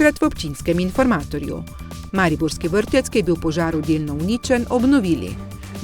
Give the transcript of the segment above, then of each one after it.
tokrat v občinskem informatorju. Mariborski vrtec, ki je bil v požaru delno uničen, obnovili.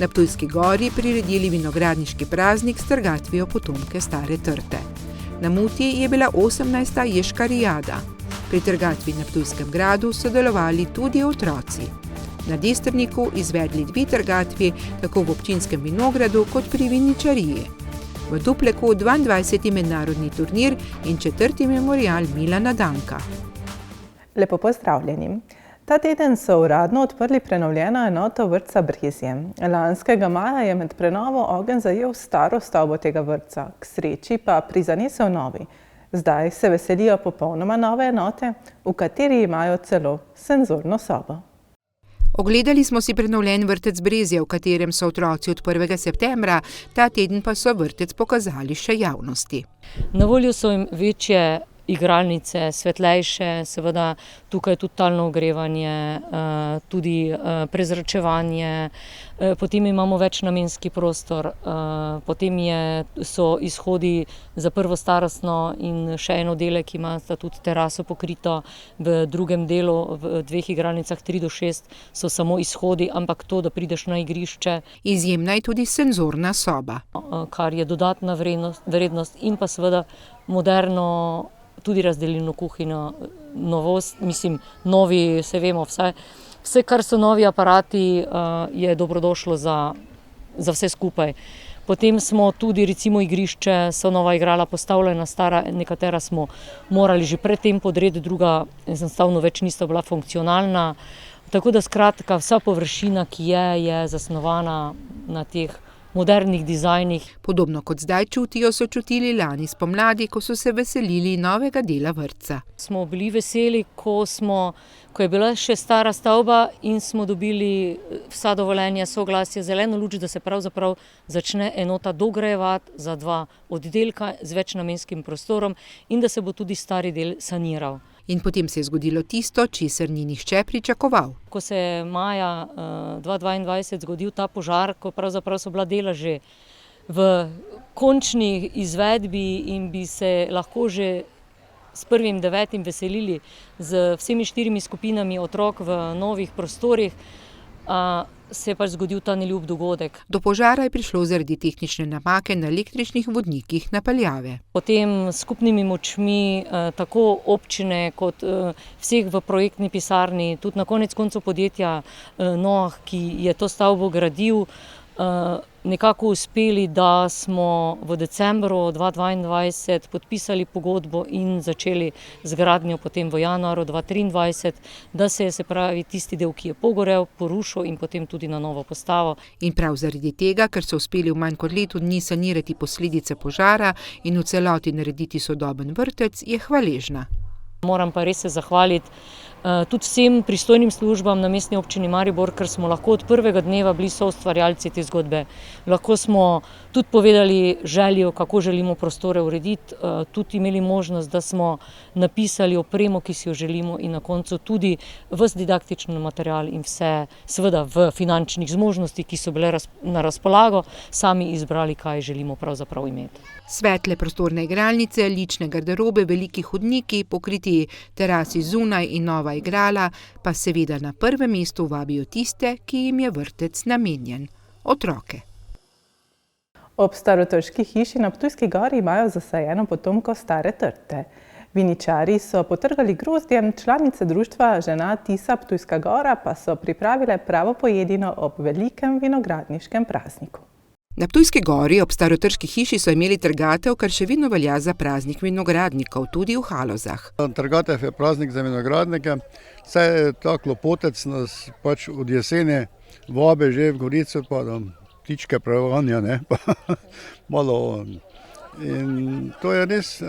Na Ptujski gori priredili vinogradniški praznik s trgatvijo potomke Stare trte. Na Muti je bila 18. ješkarijada. Pri trgatvi na Ptujskem gradu sodelovali tudi otroci. Na Destrniku izvedli 2 trgatvi, tako v občinskem vinogradu kot pri viničariji. V Dupleku 22. mednarodni turnir in 4. memorial Milana Danka. Lepo pozdravljeni. Ta teden so uradno odprli prenovljeno enoto vrtca Brezje. Lanskega maja je med prenovo ogenj zajel staro stavbo tega vrtca, k sreči pa prizanesel novi. Zdaj se veselijo popolnoma nove enote, v kateri imajo celo senzorno sobo. Ogledali smo si prenovljen vrtec Brezje, v katerem so otroci od 1. septembra, ta teden pa so vrtec pokazali še javnosti. Na voljo so jim večje igralnice, svetlejše, seveda tukaj tudi talno ogrevanje, tudi prezračevanje, potem imamo večnamenski prostor, potem so izhodi za prvo starostno in še en oddelek ima tudi teraso pokrito, v drugem delu, v 2 igralnicah 3 do 6 so samo izhodi, ampak to, da prideš na igrišče. Izjemna je tudi senzorna soba. Kar je dodatna vrednost in pa seveda moderno tudi razdelilno kuhinjo, novost, novi, se vemo, vse, kar so novi aparati, je dobrodošlo za vse skupaj. Potem smo tudi, recimo, igrišče, so nova igrala postavljena, stara, nekatera smo morali že predtem podreti, druga enostavno več nista bila funkcionalna. Tako da skratka, vsa površina, ki je zasnovana na teh modernih dizajnih. Podobno kot zdaj čutijo, so čutili lani spomladi, ko so se veselili novega dela vrtca. Smo bili veseli, ko je bila še stara stavba in smo dobili vsa dovoljenja, soglasje, zeleno luč, da se pravzaprav začne enota dograjevati za 2 oddelka z večnamenskim prostorom in da se bo tudi stari del saniral. In potem se je zgodilo tisto, česar ni nihče pričakoval. Ko se je maja 2022 zgodil ta požar, ko pravzaprav so bila dela že v končni izvedbi in bi se lahko že s 1.9. veselili z vsemi 4 skupinami otrok v novih prostorih, se je pač zgodil ta neljub dogodek. Do požara je prišlo zaradi tehnične napake na električnih vodnikih napeljave. Potem s skupnimi močmi tako občine kot vseh v projektni pisarni, tudi na konec koncev podjetja Noah, ki je to stavbo gradil, nekako uspeli, da smo v decembru 2022 podpisali pogodbo in začeli z gradnjo potem v januarju 2023, da se je, se pravi, tisti del, ki je pogorel, porušil in potem tudi na novo postavil. In prav zaradi tega, ker so uspeli v manj kot letu dni sanirati posledice požara in v celoti narediti sodoben vrtec, je hvaležna. Moram pa res se zahvaliti tudi vsem pristojnim službam na Mestni občini Maribor, ker smo lahko od prvega dneva bili soustvarjalci te zgodbe. Lahko smo tudi povedali željo, kako želimo prostore urediti, tudi imeli možnost, da smo napisali opremo, ki si jo želimo in na koncu tudi ves didaktični material in vse, seveda v finančnih zmožnosti, ki so bile na razpolago, sami izbrali, kaj želimo pravzaprav imeti. Svetle prostorne igralnice, lične garderobe, veliki hodniki, pokriti terasi zunaj in nova igrala, pa seveda na prvem mestu vabijo tiste, ki jim je vrtec namenjen – otroke. Ob Starotrški hiši na Ptujski gori imajo zasajeno potomko Stare trte. Viničarji so potrgali grozdjem, članice društva Žena Tisa Ptujska gora pa so pripravile pravo pojedino ob velikem vinogradniškem prazniku. Na Ptujski gori ob Starotrški hiši so imeli trgatev, kar še vedno velja za praznik vinogradnikov, tudi v Halozah. Trgatev je praznik za vinogradnike, saj ta klopotec nas pač od jeseni vabi že v Gorico, pa da ptičke prevanja, ne, pa malo. In to je res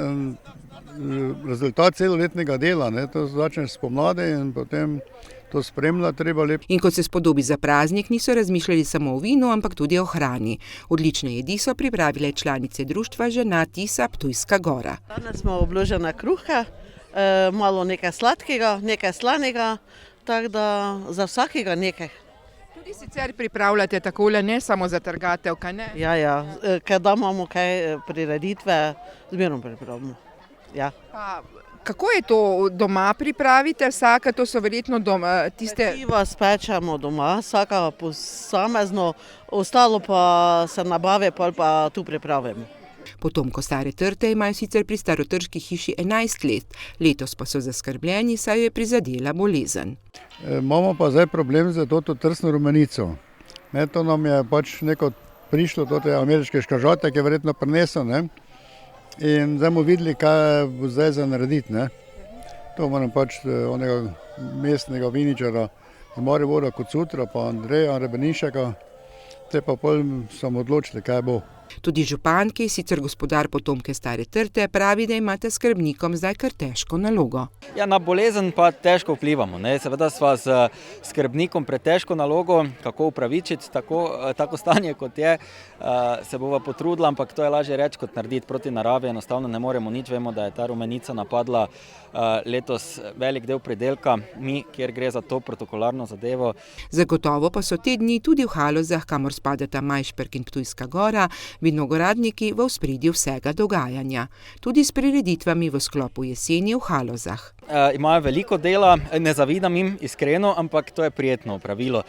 rezultat celoletnega dela, ne, to začneš spomladi in potem to spremlja treba lepo. In kot se spodobi za praznik, niso razmišljali samo o vinu, ampak tudi o hrani. Odlične jedi so pripravile članice društva Žena Tisa Ptujska gora. Danes smo obložena kruha, malo nekaj sladkega, nekaj slanega, tako da za vsakega nekaj. Tudi sicer pripravljate takole, ne samo za trgatev, kaj ne? Ja, kada imamo kaj prireditve, zmerno pripravljamo. Ja. Pa Kako je to doma pripravite vsaka, to so verjetno doma tiste... Peciva spečemo doma, vsaka posamezno, ostalo pa se nabave, pa tu pripravimo. Potomko stare trte imajo sicer pri starotrški hiši 11 let, letos pa so zaskrbljeni, saj je prizadela bolezen. Imamo pa zdaj problem za to trsno rumenico. To nam je pač neko prišlo, to je ameriške škažote, ki je verjetno prinesel, ne? In zdaj bomo videli, kaj bo zdaj za narediti, ne? To moram pač onega mestnega viničara z Maribora Kocutra, pa Andreja Rebenišeka, te pa pol smo odločili, kaj bo. Tudi župan, ki je sicer gospodar Potomke stare trte, pravi, da imate skrbnikom zdaj kar težko nalogo. Ja, na bolezen pa težko vplivamo, ne. Seveda sva z skrbnikom pred težko nalogo, kako upravičiti tako stanje, kot je, se bova potrudila, ampak to je lažje reči, kot narediti proti naravi, enostavno ne moremo nič, vemo, da je ta rumenica napadla letos velik del pridelka, mi, kjer gre za to protokolarno zadevo. Zagotovo pa so te dni tudi v Halozah, kamor spadata Majšperk in Ptujska Gora, vinogoradniki v ospredju vsega dogajanja, tudi s prireditvami v sklopu jeseni v Halozah. Imajo veliko dela, ne zavidam jim iskreno, ampak to je prijetno opravilo.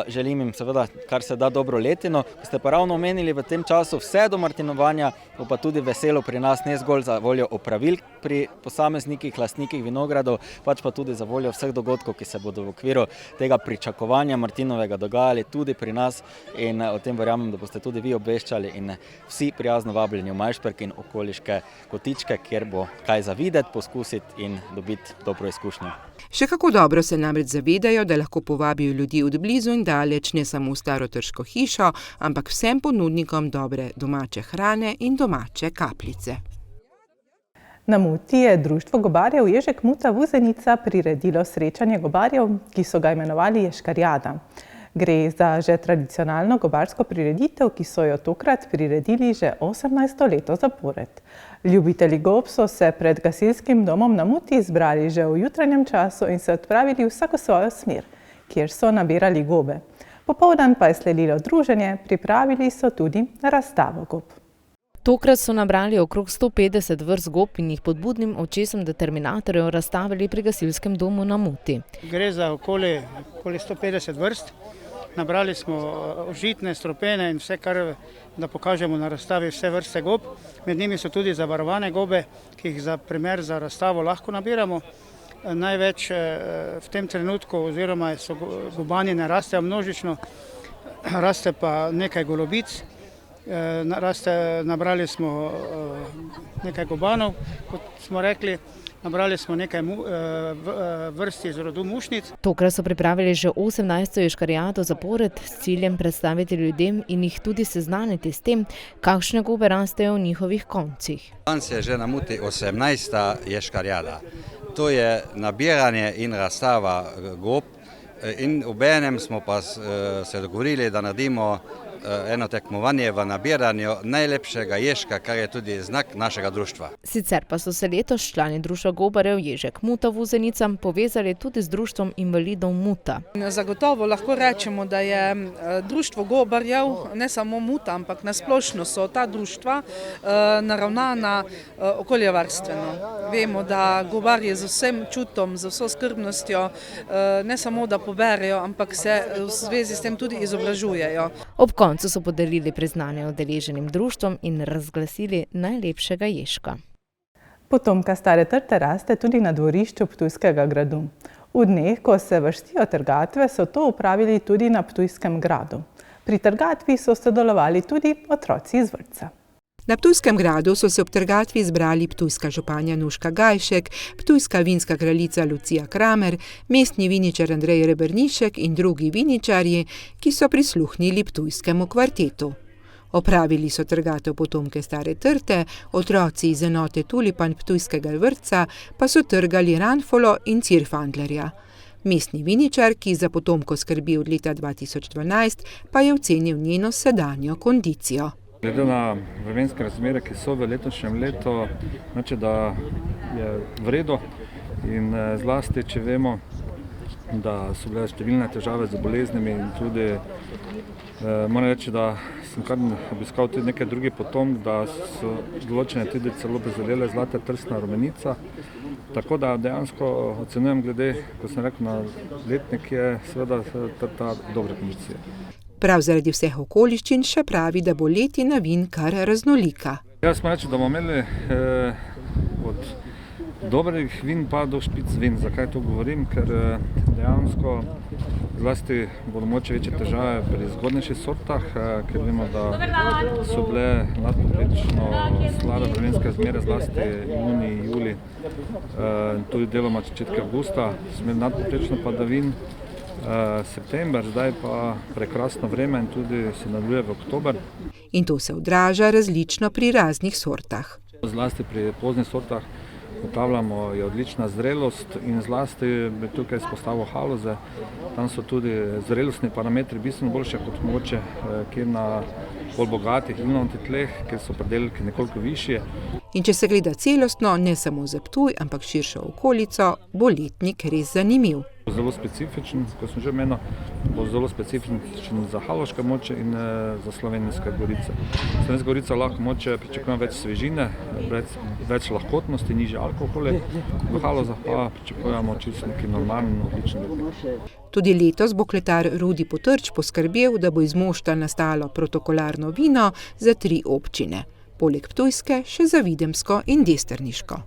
Želim jim seveda kar se da dobro letino. Ko ste pa ravno omenili v tem času vse do martinovanja, bo pa tudi veselo pri nas, ne zgolj za voljo opravil pri posameznikih, lastnikih vinogradov, pač pa tudi za voljo vseh dogodkov, ki se bodo v okviru tega pričakovanja martinovega dogajali tudi pri nas, in o tem verjamem, da boste tudi vi obveščali in vsi prijazno vabljeni v Majšperk in okoliške kotičke, kjer bo kaj za videti, poskusiti in dobiti dobro izkušnjo. Še kako dobro se namreč zavedajo, da lahko povabijo ljudi od blizu in daleč, ne samo v starotrško hišo, ampak vsem ponudnikom dobre domače hrane in domače kapljice. Na Muti je Društvo gobarjev Ježek Muta Vuzenica priredilo srečanje gobarjev, ki so ga imenovali Ješkarjada. Gre za že tradicionalno gobarsko prireditev, ki so jo tokrat priredili že 18. leto zapored. Ljubitelji gob so se pred gasilskim domom na Muti zbrali že v jutranjem času in se odpravili vsako svojo smer, kjer so nabirali gobe. Popoldan pa je sledilo druženje, pripravili so tudi razstavo gob. Tokrat so nabrali okrog 150 vrst gob in jih pod budnim očesom determinatorjev razstavili pri gasilskem domu na Muti. Gre za okoli 150 vrst. Nabrali smo užitne, stropene in vse, kar da pokažemo na razstavi, vse vrste gob. Med njimi so tudi zavarovane gobe, ki jih za primer za razstavo lahko nabiramo. Največ v tem trenutku oziroma so gobani ne rastejo množično, raste pa nekaj golobic. Nabrali smo nekaj gobanov, kot smo rekli. Nabrali smo nekaj vrsti iz rodu mušnic. Tokrat so pripravili že 18. ješkarjado zapored s ciljem predstaviti ljudem in jih tudi seznaniti s tem, kakšne gobe rastejo v njihovih koncih. Danes je že na Muti 18. ješkarjada. To je nabiranje in razstava gob in obenem smo pa se dogovorili, da naredimo eno tekmovanje v nabiranju najlepšega ježka, kar je tudi znak našega društva. Sicer pa so se letos člani Društva gobarjev Ježek Muta Vuzenica povezali tudi z Društvom invalidov Muta. Zagotovo lahko rečemo, da je Društvo gobarjev, ne samo Muta, ampak nasplošno so ta društva naravnana okoljevarstveno. Vemo, da gobarji z vsem čutom, z vso skrbnostjo ne samo, da poberejo, ampak se v zvezi s tem tudi izobražujejo. Ob koncu so podelili priznanje udeleženim društvom in razglasili najlepšega ježka. Potomka stare trte raste tudi na dvorišču Ptujskega gradu. V dneh, ko se vrstijo trgatve, so to upravili tudi na Ptujskem gradu. Pri trgatvi so sodelovali tudi otroci iz vrtca. Na Ptujskem gradu so se ob trgatvi zbrali ptujska županja Nuška Gajšek, ptujska vinska kraljica Lucija Kramer, mestni viničar Andrej Rebernišek in drugi viničarji, ki so prisluhnili ptujskemu kvartetu. Opravili so trgatev Potomke stare trte, otroci iz enote Tulipan Ptujskega vrtca pa so trgali ranfolo in cirfandlerja. Mestni viničar, ki za Potomko skrbi od leta 2012, pa je ocenil njeno sedanjo kondicijo. Glede na vremenske razmere, ki so v letošnjem letu, znači, da je v redu in zlasti, če vemo, da so bile številne težave z boleznimi in tudi moram reči, da sem kar obiskal tudi nekaj drugih potomk, da so določene tudi celo bezdelele zlata trsna rumenica Tako da dejansko ocenjujem glede, ko sem rekel, na letnik je seveda ta dobre kondicije. Prav zaradi vseh okoliščin še pravi, da bo letina vin kar raznolika. Jaz smo reči, da bomo imeli od dobrih vin pa do špic vin. Zakaj to govorim? Ker dejansko zlasti bodo mogoče večje težave pri zgodnejših sortah, ker vemo, da so bile nadpovprečno slabe vremenske razmere, zlasti junij, julij, tudi deloma začetek avgusta, smo imeli nadpovprečno padavin. September, zdaj pa prekrasno vreme in tudi se nadaljuje v oktober. In to se odraža različno pri raznih sortah. Zlasti pri poznih sortah ugotavljamo je odlična zrelost in zlasti bi tukaj izpostavil haloze. Tam so tudi zrelostni parametri bistveno boljše kot mogoče kjer na bolj bogatih imenovnih tleh, kjer so predelki nekoliko višje. In če se gleda celostno, ne samo za Ptuj, ampak širšo okolico, bo letnik res zanimiv. Zelo specifičen, kot sem že omenil, bo zelo specifičen za haloške moče in za slovenske gorice. Slovenska gorica lahko moče pričakujemo več svežine, več lahkotnosti, nižje alkohole, v halozah pa pričakujemo čisto neki normalni, odličen letnik. Tudi letos bo kletar Rudi Potrč poskrbel, da bo iz mošta nastalo protokolarno vino za 3 občine. Poleg ptujske še za Videmsko in Desterniško.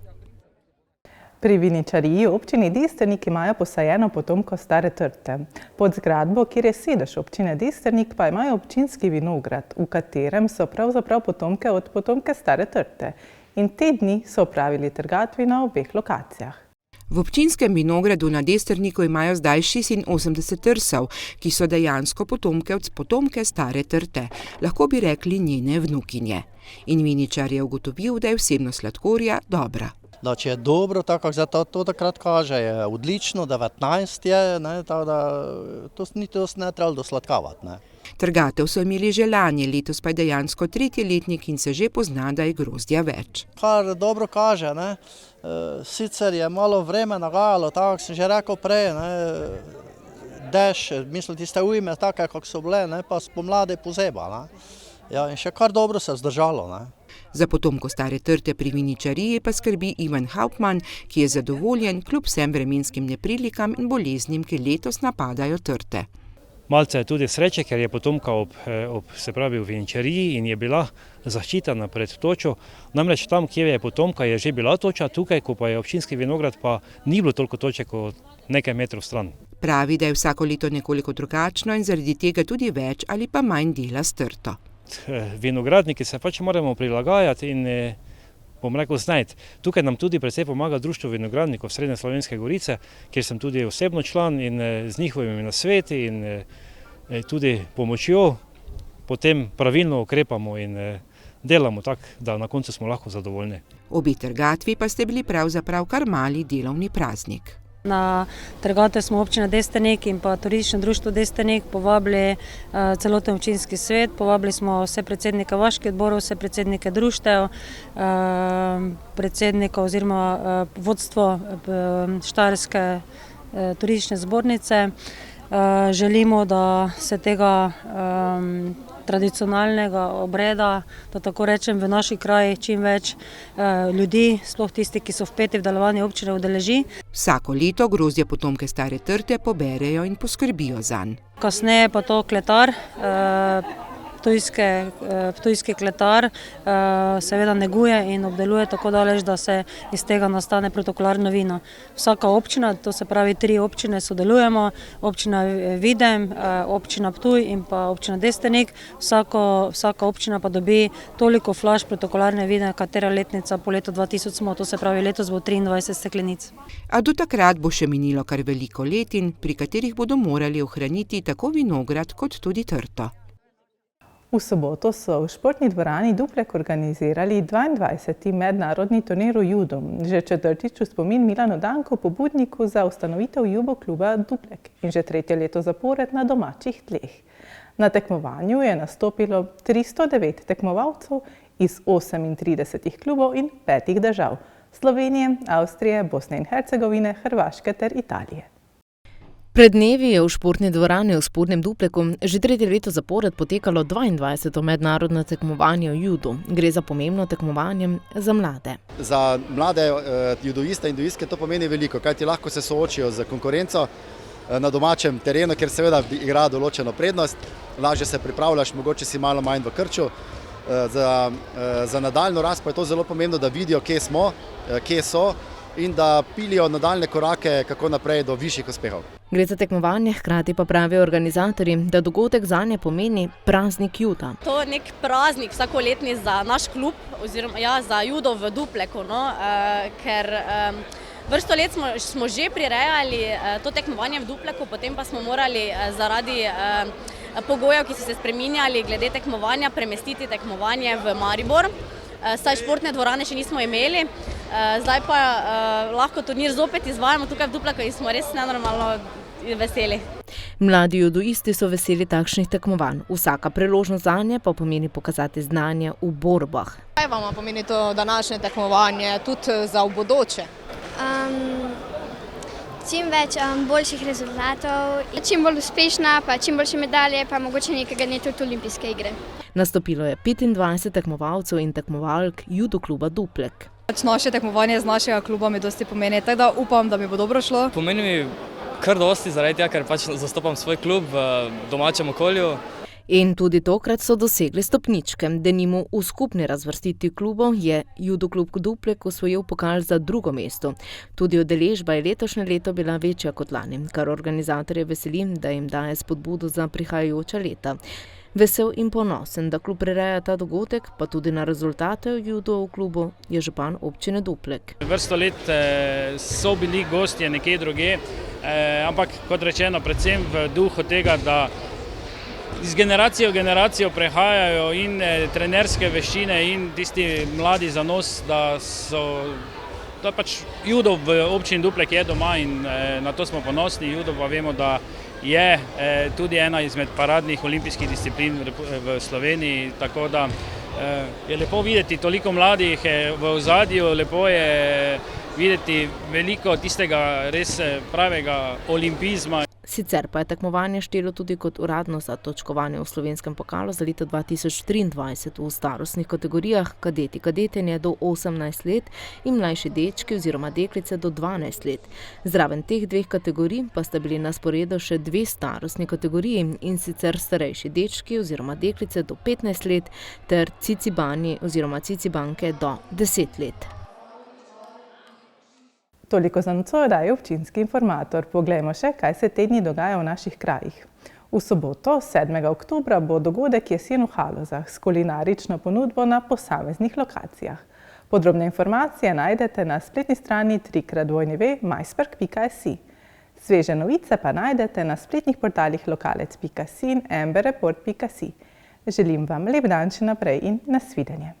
Pri viničariji občini Desternik imajo posajeno potomko stare trte. Pod zgradbo, kjer je sedež občine Desternik, pa imajo občinski vinograd, v katerem so pravzaprav potomke od potomke stare trte. In te dni so opravili trgatvi na obeh lokacijah. V občinskem vinogradu na Desterniku imajo zdaj 86 trsov, ki so dejansko potomke od potomke stare trte, lahko bi rekli njene vnukinje. In viničar je ugotovil, da je vsebnost sladkorja dobra. Da če je dobro, tako kako to takrat kaže, je odlično, 19 je, tako da to niti ne trebalo dosladkavati. Trgatev so imeli že lani, letos pa je dejansko 3. letnik in se že pozna, da je grozdja več. Kar dobro kaže, sicer je malo vreme nagajalo, tako sem že rekel prej, dež, mislim, tiste ujme, take, kako so bile, pa spomladi pozeba. Ja, in še kar dobro se je zdržalo. Za potomko stare trte pri viničariji pa skrbi Ivan Hauptmann, ki je zadovoljen kljub vsem vremenskim neprilikam in boleznim, ki letos napadajo trte. Malce je tudi sreče, ker je potomka se pravi v viničariji in je bila zaščitena pred točo. Namreč tam, kjer je potomka, je že bila toča, tukaj, ko pa je občinski vinograd, pa ni bilo toliko toče kot nekaj metrov stran. Pravi, da je vsako leto nekoliko drugačno in zaradi tega tudi več ali pa manj dela s trto. Vinogradniki se pač moramo prilagajati in bom rekel znajti. Tukaj nam tudi precej pomaga Društvo vinogradnikov Srednje Slovenske Gorice, kjer sem tudi osebno član in z njihovimi nasveti in tudi pomočjo potem pravilno ukrepamo in delamo tako, da na koncu smo lahko zadovoljni. Obi trgatvi pa ste bili pravzaprav kar mali delovni praznik. Na trgatev smo občina Desternik in pa turistično društvo Desternik povabili celoten občinski svet, povabili smo vse predsednike vaških odborov, vse predsednike društev, predsednika oziroma vodstvo Štajerske turistične zbornice. Želimo, da se tega tradicionalnega obreda, da tako rečem, v naši kraji čim več ljudi, sploh tisti, ki so vpeti v delovanje občine, udeleži. Vsako leto grozdje potomke stare trte poberejo in poskrbijo zanj. Kasneje pa to kletar, ptujski kletar, seveda neguje in obdeluje tako daleč, da se iz tega nastane protokolarno vino. Vsaka občina, to se pravi 3 občine sodelujemo, občina Videm, občina Ptuj in pa občina Desternik, vsaka občina pa dobi toliko flaš protokolarne vina, katera letnica po letu 2000 smo, to se pravi letos bo 23 steklenic. A do takrat bo še minilo kar veliko letin, pri katerih bodo morali ohraniti tako vinograd kot tudi trto. V soboto so v športni dvorani Duplek organizirali 22. mednarodni turnir v judu. Že 4. v spomin Milanu Danku, pobudniku za ustanovitev judo kluba Duplek in že 3. leto zapored na domačih tleh. Na tekmovanju je nastopilo 309 tekmovalcev iz 38 klubov in 5 držav: Slovenije, Avstrije, Bosne in Hercegovine, Hrvaške ter Italije. Pred dnevi je v športni dvorani v Spodnjem Dupleku že tretje leto zapored potekalo 22. mednarodno tekmovanje v judu. Gre za pomembno tekmovanje za mlade. Za mlade judoiste in judoistke to pomeni veliko, kajti lahko se soočijo z konkurenco na domačem terenu, kjer seveda igra določeno prednost. Lažje se pripravljaš, mogoče si malo manj v krču. Za nadaljno rast pa je to zelo pomembno, da vidijo, kje smo, kje so in da pilijo nadaljne korake, kako naprej do višjih uspehov. Gre za tekmovanje, hkrati pa pravijo organizatorji, da dogodek zanje pomeni praznik juda. To je nek praznik vsakoletni za naš klub, oziroma za judo v Dupleku, ker vrsto let smo že prirejali to tekmovanje v Dupleku, potem pa smo morali zaradi pogojev, ki so se spreminjali glede tekmovanja, premestiti tekmovanje v Maribor. Saj športne dvorane še nismo imeli, zdaj pa lahko turnir zopet izvajamo tukaj v Dupleku in smo res nenormalno veseli. Mladi judoisti so veseli takšnih tekmovanj. Vsaka priložnost zanje pa pomeni pokazati znanje v borbah. Kaj vam pomeni to današnje tekmovanje, tudi za v bodoče? Čim več boljših rezultatov, čim bolj uspešna, pa čim boljše medalje, pa mogoče nekega dne tudi olimpijske igre. Nastopilo je 25 tekmovalcev in tekmovalk judo kluba Duplek. Naše tekmovanje z našega kluba mi dosti pomeni, tako da upam, da mi bo dobro šlo. Pomeni mi kar dosti, zaradi tega, ker pač zastopam svoj klub v domačem okolju. In tudi tokrat so dosegli stopničke. Denimo v skupni razvrstitvi klubov je judo klub Duplek osvojil pokal za drugo mesto. Tudi udeležba je letošnje leto bila večja kot lani, kar organizatorje veseli, da jim daje spodbudo za prihajajoča leta. Vesel in ponosen, da klub prireja ta dogodek, pa tudi na rezultate v judo v klubu, je župan občine Duplek. Vrsto let so bili gostje nekje drugje, ampak kot rečeno, predvsem v duhu tega, da iz generacije v generacijo prehajajo in trenerske veščine in tisti mladi zanos, da pač judo v občini Duplek je doma in na to smo ponosni. Judo pa vemo, da je tudi ena izmed paradnih olimpijskih disciplin v Sloveniji, tako da je lepo videti toliko mladih v ozadju, lepo je videti veliko tistega res pravega olimpizma. Sicer pa je tekmovanje štelo tudi kot uradno za točkovanje v slovenskem pokalu za leto 2023 v starostnih kategorijah kadeti kadetenje do 18 let in mlajši dečki oziroma deklice do 12 let. Zraven teh dveh kategorij pa sta bili na sporedu še dve starostni kategoriji, in sicer starejši dečki oziroma deklice do 15 let ter cicibani oziroma cicibanke do 10 let. Toliko za nocoj oddaji Občinski informator. Poglejmo še, kaj se te dni dogaja v naših krajih. V soboto, 7. oktobra, bo dogodek Jesen v Halozah s kulinarično ponudbo na posameznih lokacijah. Podrobne informacije najdete na spletni strani www.maispark.si. Sveže novice pa najdete na spletnih portalih lokalec.si in amberreport.si. Želim vam lep dan še naprej in nasvidenje.